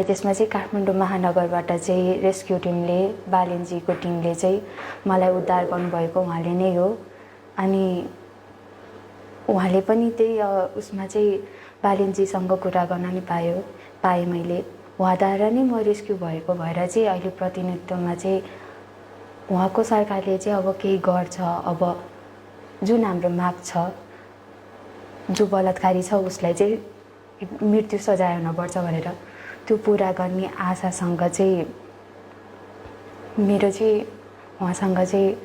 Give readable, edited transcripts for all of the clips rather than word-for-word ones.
त्यसमा चाहिँ काठमाडौँ महानगरबाट चाहिँ रेस्क्यु टिमले बालेनजीको टिमले चाहिँ मलाई उद्धार गर्नुभएको उहाँले नै हो। अनि उहाँले पनि त्यही उसमा चाहिँ बालेनजीसँग कुरा गर्न नि पाएँ मैले। उहाँद्वारा नै म रेस्क्यु भएको भएर चाहिँ अहिले प्रतिनिधित्वमा चाहिँ उहाँको सरकारले चाहिँ अब केही गर्छ। अब जुन हाम्रो माग छ, जो बलात्कारी छ उसलाई चाहिँ मृत्यु सजाय हुनुपर्छ भनेर त्यो पुरा गर्ने आशासँग चाहिँ मेरो चाहिँ उहाँसँग चाहिँ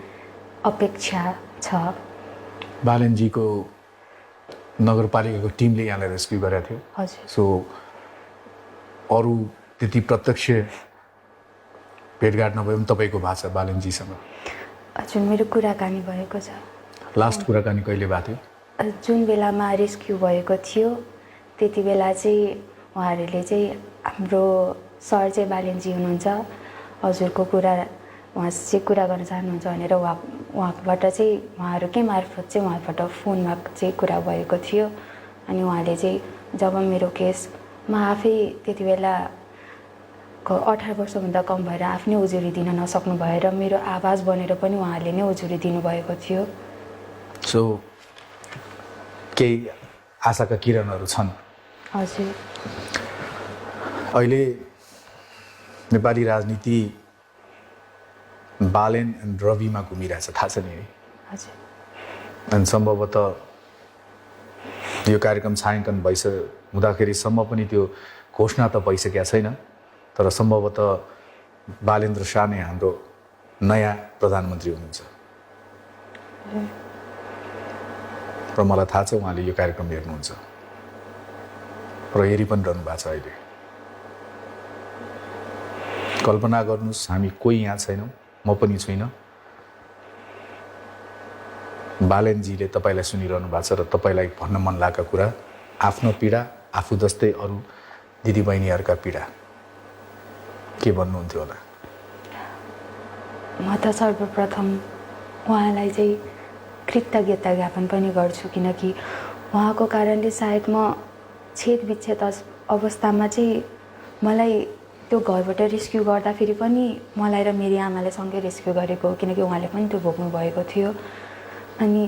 अपेक्षा छ। बालेनजीको नगरपालिकाको टिमले यहाँलाई रेस्क्यु गरेको थियो। हजुर। सो अरू त्यति प्रत्यक्ष भेटघाट नभए पनि तपाईँको भएको छ बालेनजीसँग? हजुर, मेरो कुराकानी भएको छ। लास्ट कुराकानी कहिले भएको थियो? जुन बेलामा रेस्क्यु भएको थियो त्यति बेला चाहिँ उहाँहरूले चाहिँ हाम्रो सर चाहिँ बालेनजी हुनुहुन्छ, हजुरको कुरा उहाँ चाहिँ कुरा गर्न चाहनुहुन्छ भनेर उहाँबाट चाहिँ उहाँहरूकै मार्फत चाहिँ उहाँबाट फोनमा चाहिँ कुरा भएको थियो। अनि उहाँले चाहिँ जब मेरो केस म आफै त्यति बेला 18 वर्षभन्दा कम भएर आफ्नै उजुरी दिन नसक्नु भएर मेरो आवाज बनेर पनि उहाँहरूले नै उजुरी दिनुभएको थियो। सो केही आशाका किरणहरू छन्? हजुर। अहिले नेपाली राजनीति बालेन एन्ड रविमा घुमिरहेछ, थाहा छ नि है? हजुर। अनि सम्भवतः यो कार्यक्रम छायाङ्कन हुँदाखेरिसम्म पनि त्यो घोषणा त भइसकेको छैन, तर सम्भवतः बालेन्द्र शाह नै हाम्रो नयाँ प्रधानमन्त्री हुनुहुन्छ। र मलाई थाहा छ उहाँले यो कार्यक्रम हेर्नुहुन्छ र हेरि पनि रहनु भएको छ। अहिले कल्पना गर्नुहोस्, हामी कोही यहाँ छैनौँ, म पनि छुइनँ, बालेनजीले तपाईँलाई सुनिरहनु भएको छ र तपाईँलाई भन्न मन लागेका कुरा, आफ्नो पीडा, आफू जस्तै अरू दिदीबहिनीहरूका पीडा के भन्नुहुन्थ्यो होला? म त सर्वप्रथम उहाँलाई चाहिँ कृतज्ञता ज्ञापन पनि गर्छु, किनकि उहाँको कारणले सायद म छेदविच्छेद अवस्थामा चाहिँ मलाई त्यो घरबाट रेस्क्यु गर्दाखेरि पनि मलाई र मेरी आमालाई सँगै रेस्क्यु गरेको, किनकि उहाँले पनि त्यो भोग्नु भएको थियो। अनि